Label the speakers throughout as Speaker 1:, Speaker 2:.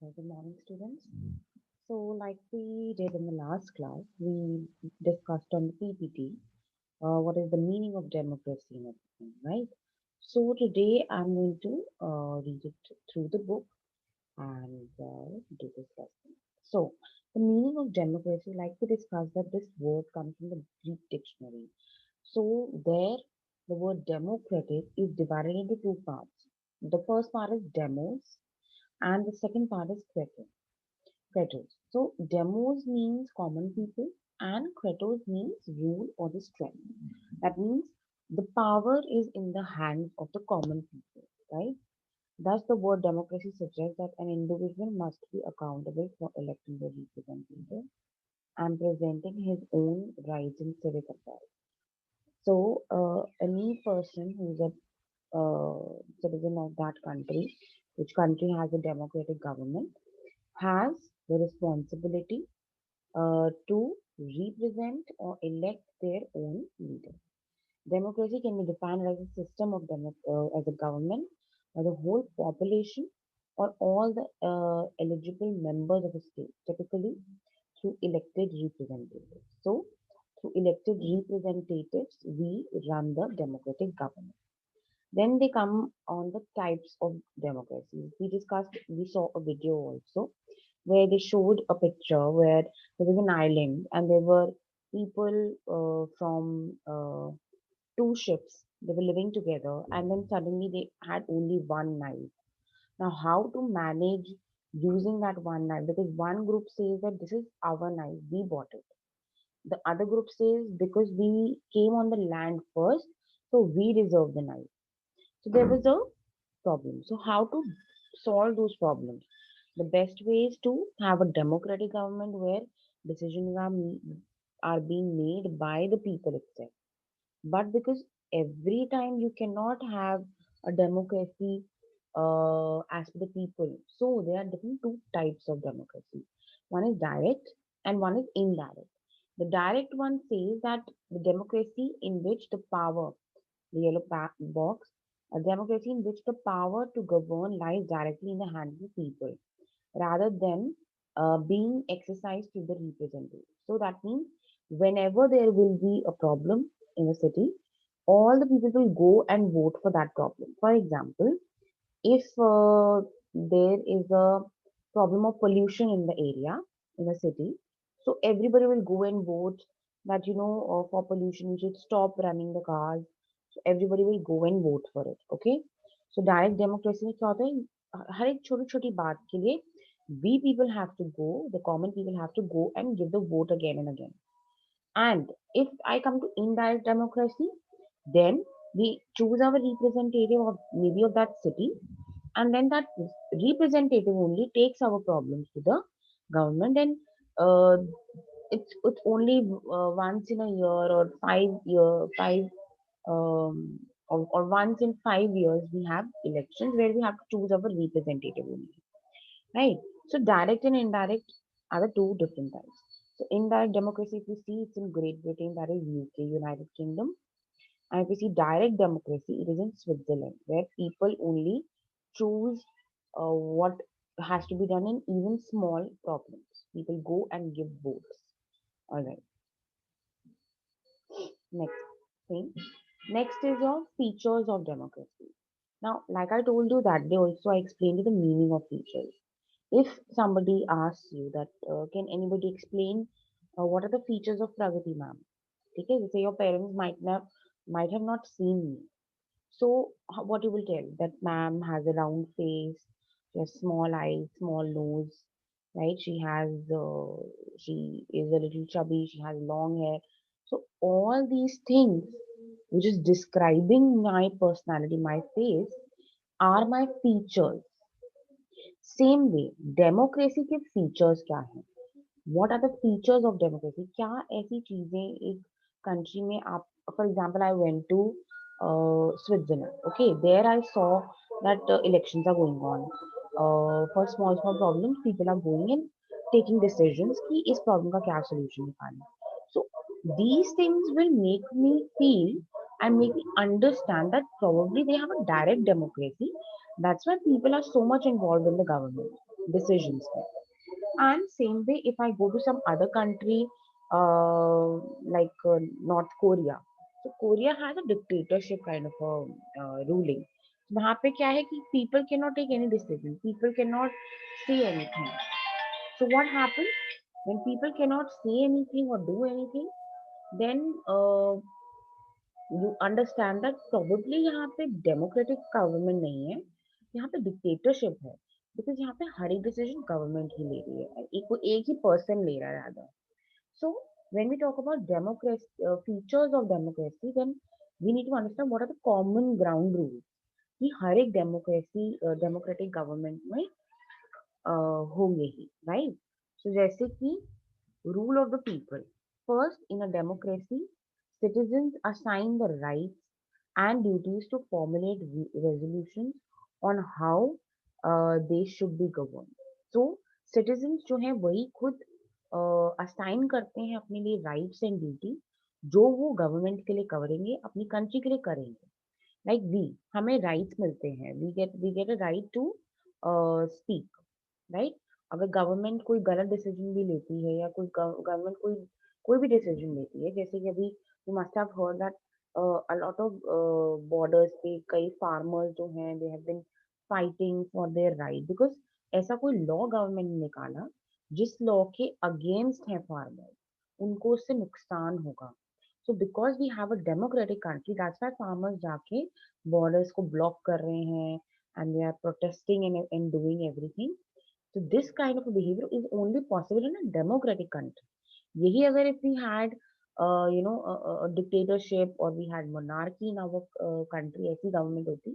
Speaker 1: Good morning, students. So, like we did in the last class, we discussed on the PPT what is the meaning of democracy and everything, right? So, today I'm going to read it through the book and do this lesson. So, the meaning of democracy, like we discussed, that this word comes from the Greek dictionary. So, there the word democratic is divided into two parts. The first part is demos, and the second part is Kratos. So demos means common people and Kratos means rule or the strength. That means the power is in the hands of the common people, right? Thus the word democracy suggests that an individual must be accountable for electing the representative and presenting his own rights in civic affairs. So any person who is a citizen of that country, which country has a democratic government, has the responsibility to represent or elect their own leader. Democracy can be defined as a system of as a government by the whole population or all the eligible members of a state, typically through elected representatives. So, through elected representatives, we run the democratic government. Then they come on the types of democracies. We saw a video also where they showed a picture where there was an island and there were people from two ships. They were living together and then suddenly they had only one knife. Now, how to manage using that one knife? Because one group says that this is our knife, we bought it. The other group says because we came on the land first, so we deserve the knife. So there was a problem. So how to solve those problems? The best way is to have a democratic government where decisions are being made by the people itself. But because every time you cannot have a democracy as per the people, so there are different two types of democracy. One is direct and one is indirect. The direct one says that the democracy in which the power, the box, a democracy in which the power to govern lies directly in the hands of the people rather than being exercised through the representative. So that means whenever there will be a problem in a city, all the people will go and vote for that problem. For example, if there is a problem of pollution in the area, in a city, so everybody will go and vote that, for pollution, we should stop running the cars. So everybody will go and vote for it. Okay. So direct democracy में क्या होता है हर एक छोटी छोटी बात के लिए we people have to go, the common people have to go and give the vote again and again. And if I come to indirect democracy, then we choose our representative of maybe of that city, and then that representative only takes our problems to the government, and uh, it's only once in a year or 5 year five or once in 5 years we have elections where we have to choose our representative only, right? So direct and indirect are the two different types. So indirect democracy, if you see, it's in Great Britain, that is UK, United Kingdom. And if you see direct democracy, it is in Switzerland, where people only choose what has to be done in even small problems. People go and give votes. All right. Next thing. Next is your features of democracy. Now, like I told you that day also, I explained you the meaning of features. If somebody asks you that, can anybody explain what are the features of Pragati, ma'am? Okay, say your parents might have not seen me. So what you will tell that ma'am has a round face, she has small eyes, small nose, right? She is a little chubby, she has long hair. So all these things, which is describing my personality, my face, are my features. Same way democracy के features क्या हैं what are the features of democracy क्या ऐसी चीजें एक country में आप for example I went to Switzerland okay there I saw that elections are going on for small small problems people are going and taking decisions कि इस problem का क्या सॉल्यूशन निकालना सो these things will make me feel and make me understand that probably they have a direct democracy. That's why people are so much involved in the government. decisions में. And same way, if I go to some other country, uh, like North Korea, so Korea has a dictatorship kind of a ruling. वहाँ पे क्या है कि people cannot take any decision, people cannot say anything. So what happens when people cannot say anything or do anything? Then you understand that probably यहाँ पे democratic government नहीं है, यहाँ पे dictatorship है. Because यहाँ पे हर एक decision government ही ले रही है, एक ही person ले रहा है rather. So when we talk about democracy, features of democracy, then we need to understand what are the common ground rules कि हर एक democratic government में होंगे ही, right? So जैसे कि rule of the people. First, in a democracy, citizens assign the rights and duties to formulate resolutions on how they should be governed. So, citizens जो हैं वही खुद assign करते हैं अपने लिए rights and duty जो वो government के लिए करेंगे, अपनी country के लिए करेंगे. Like we, हमें rights मिलते हैं. We get a right to speak. Right. अगर गवर्नमेंट कोई गलत डिसीजन भी लेती है या कोई गवर्नमेंट कोई कोई भी डिसीजन लेती है, जैसे कि अभी you must have heard that a lot of borders पे कई फार्मर्स जो हैं they have been fighting for their right because ऐसा कोई लॉ गवर्नमेंट ने निकाला जिस लॉ के अगेंस्ट है फार्मर, उनको उससे नुकसान होगा. So because we have a democratic country that's why farmers जाके बॉर्डर्स को ब्लॉक कर रहे हैं and they are protesting and doing everything. So this kind of a behavior is only possible in a democratic country. यही अगर if we had a dictatorship or we had monarchy in our country, ऐसी government होती,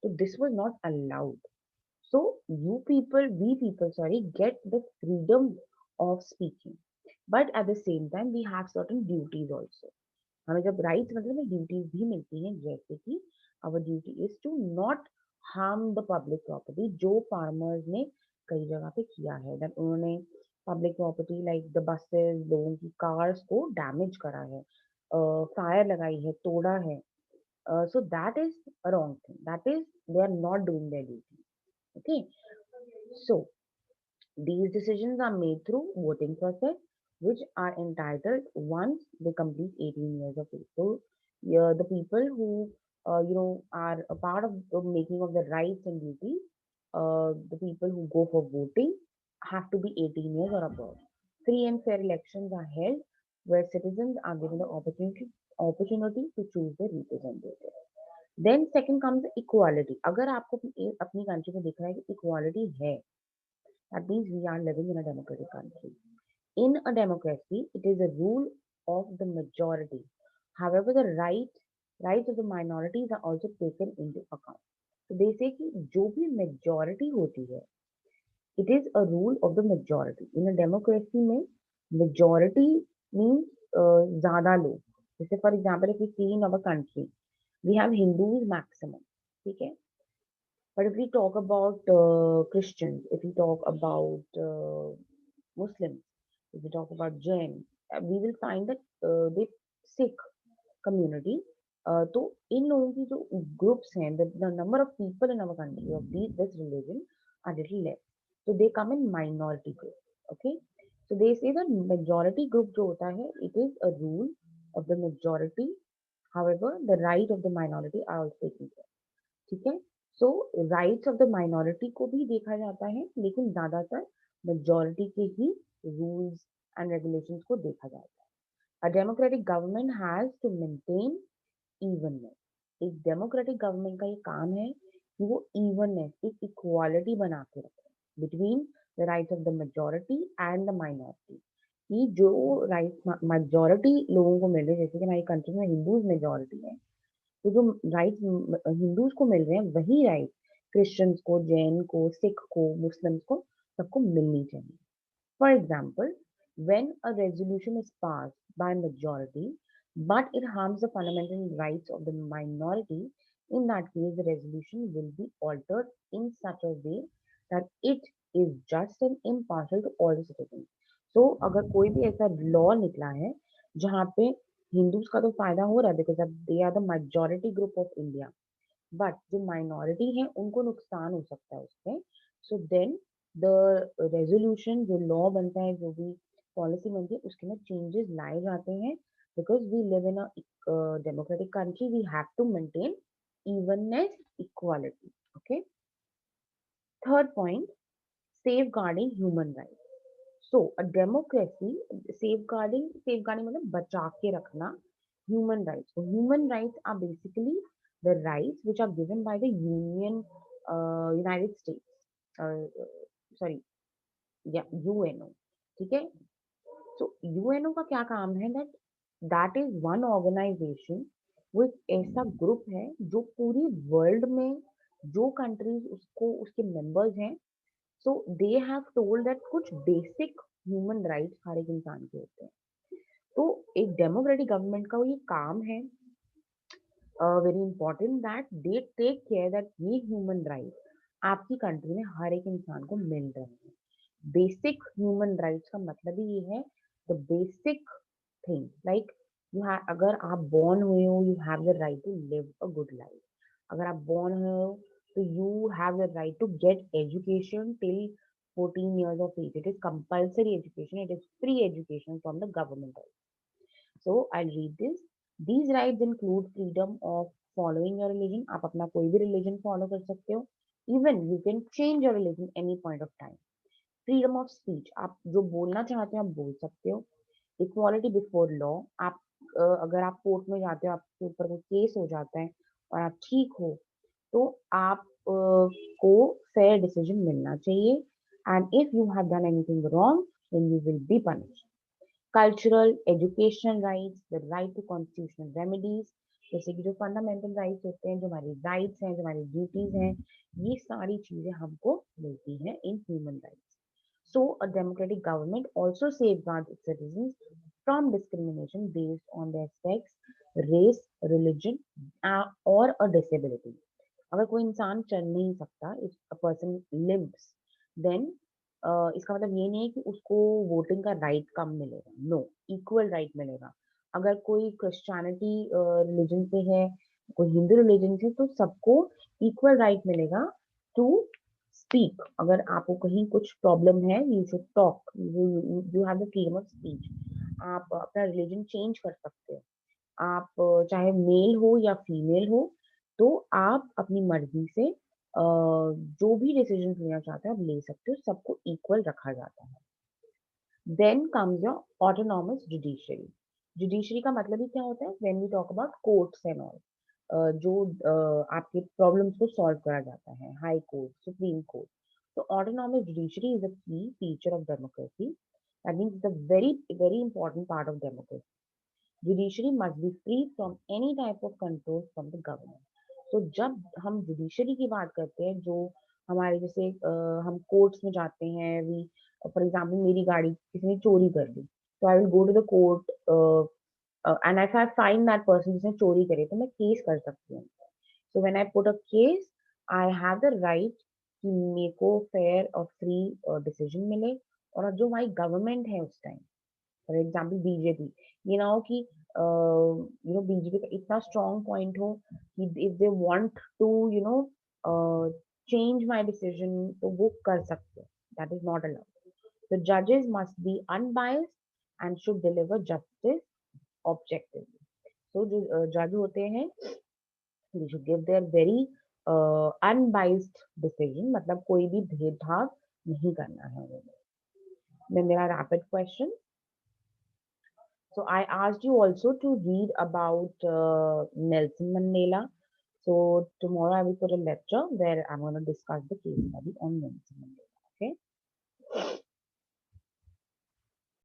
Speaker 1: so this was not allowed. So we people, sorry, get the freedom of speaking. But at the same time, we have certain duties also. हमें जब rights मतलब हमें duties भी मिलती हैं, जैसे कि our duty is to not harm the public property जो फार्मर्स ने कई जगह पे किया है. दैट उन्होंने public property like the buses, लोगों की कार्स को डैमेज करा है, फायर लगाई है, तोड़ा है. So that is a wrong thing, that is they are not doing their duty. Okay. So these decisions are made through voting process, which are entitled once they complete 18 years of age. So, yeah, the people who are a part of the making of the rights and duties, the people who go for voting have to be 18 years or above. Free and fair elections are held where citizens are given the opportunity to choose their representative. Then second comes the equality. अगर आपको अपनी country में दिख रहा है कि equality है, that means we are living in a democratic country. In a democracy, it is a rule of the majority. However, the rights of the minorities are also taken into account. So they say कि जो भी majority होती है, it is a rule of the majority. In a democracy में majority means ज़्यादा लोग. जैसे for example, if we see in our country, we have Hindus maximum. ठीक है. But if we talk about Christians, if we talk about Muslims, if we talk about Jain, we will find that the Sikh community, तो इन लोगों की जो groups हैं, the number of people in our country of this religion are little less. So they come in minority group. Okay. So they say that majority group जो होता है, it is a rule of the majority. However, the right of the minority are also taken care. ठीक है. So rights of the minority को भी देखा जाता है, लेकिन ज्यादातर मेजोरिटी के ही रूल्स एंड रेगुलेशंस को देखा जाता है. A democratic government has to maintain evenness. एक डेमोक्रेटिक गवर्नमेंट का ये काम है कि वो इवननेस, एक इक्वालिटी बना के रखे between the rights of the majority and the minority. कि जो राइट्स मेजोरिटी लोगों को मिल रहे हैं, जैसे कि हमारी कंट्री में हिंदूज मेजोरिटी है, तो जो राइट्स हिंदूज को मिल रहे हैं वही राइट क्रिश्चियंस को, जैन को, सिख को, मुस्लिम्स को, सबको मिलनी चाहिए. For example, when a resolution is passed by majority but it harms the fundamental rights of the minority, in that case the resolution will be altered in such a way that it is just and impartial to all the citizens. So अगर कोई भी ऐसा law निकला है जहाँ पे Hindus का तो फायदा हो रहा है because they are the majority group of India, but जो माइनॉरिटी है उनको नुकसान हो सकता है उससे, सो देन द रेजोल्यूशन, जो लॉ बनता है, जो भी पॉलिसी बनती है, उसके अंदर चेंजेस लाए जाते हैं, because we live in a democratic country, we have to maintain evenness, equality. Okay. Third point, safeguarding human rights. So a democracy, safeguarding मतलब बचा के रखना human rights. So human rights are basically the rights which are given by the United States. Sorry, yeah, UNO. ठीक है. So UNO का क्या काम है? That is one organization, वो एक ऐसा ग्रुप है जो पूरी वर्ल्ड में जो कंट्रीज उसको उसके मेंबर्स हैं, सो दे हैव टोल्ड दैट कुछ बेसिक ह्यूमन राइट्स हर एक इंसान के होते हैं. तो एक डेमोक्रेटिक गवर्नमेंट का वो ये काम है, very important, that they take care that ये ह्यूमन राइट आपकी कंट्री में हर एक इंसान को मिल रहे हैं. बेसिक ह्यूमन राइट्स का मतलब ही ये है, द बेसिक थिंग, लाइक अगर आप बॉर्न हुए हो, you have the right to live a good life. अगर आप बॉर्न हुए हो तो you have the right to get education till 14 years of age. It is compulsory education. It is free education from the government. So I'll read this. These rights include freedom of following your religion. आप अपना कोई भी religion follow कर सकते हो. Even you can change your religion any point of time. Freedom of speech, आप जो बोलना चाहते हो आप बोल सकते हो. इक्वालिटी बिफोर लॉ, आप अगर आप कोर्ट में जाते हो, आपके ऊपर कोई केस हो जाता है और आप ठीक हो, तो आप को फेयर डिसीजन मिलना चाहिए. And if you have done anything wrong then you will be punished. Cultural educational rights, the right to constitutional remedies, जैसे कि जो फंडामेंटल राइट्स होते हैं, जो हमारी राइट्स हैं, जो हमारी ड्यूटीज हैं, ये सारी चीजें हमको मिलती हैं in human rights. So, a democratic government also safeguards its citizens from discrimination based on their sex, race, religion, or a disability. अगर कोई इंसान चल नहीं सकता, if a person limps, then इसका मतलब ये नहीं है कि उसको वोटिंग का राइट कम मिलेगा. नो, इक्वल राइट मिलेगा. अगर कोई क्रिश्चियनिटी रिलीजन से है, कोई हिंदू रिलीजन से, तो सबको इक्वल राइट मिलेगा टू स्पीक. अगर आपको कहीं कुछ प्रॉब्लम है, you should talk, you have the freedom of speech. आप अपना रिलीजन चेंज कर सकते हो. आप चाहे मेल हो या फीमेल हो, तो आप अपनी मर्जी से जो भी डिसीजन लेना चाहते हैं आप ले सकते हो. सबको इक्वल रखा जाता है. Then comes your autonomous judiciary. Judiciary का मतलब ही क्या होता है? When we talk about courts and all, जो आपके प्रॉब्लम्स को सॉल्व करा जाता है, हाई कोर्ट, सुप्रीम कोर्ट. तो autonomous judiciary is a key feature of democracy. That means the very very important part of democracy. Judiciary must be free from any type of control from the government. तो जब हम judiciary की बात करते हैं, जो हमारे जैसे हम कोर्ट्स में जाते हैं, वी फॉर एग्जाम्पल मेरी गाड़ी किसी ने चोरी कर ली, तो I will go to the court and if I find that person जिसने चोरी करी, तो मैं केस कर सकती हूँ. So when I put a case, I have the right कि मेरे को फेयर और फ्री डिसीजन मिले. और जो हमारी गवर्नमेंट है उस टाइम, फॉर एग्जाम्पल बीजेपी, ये ना हो कि बीजेपी का इतना स्ट्रॉन्ग पॉइंट हो कि if they want to change my decision, तो वो कर सकते हैं. That is not allowed. The जजेस must be unbiased and should deliver justice objectively. तो जो जज होते हैं, they should give their very unbiased decision, मतलब कोई भी भेदभाव नहीं करना है उन्हें. Then there are rapid questions. So I asked you also to read about Nelson Mandela. So tomorrow I will put a lecture where I'm going to discuss the case study on Nelson Mandela. Okay.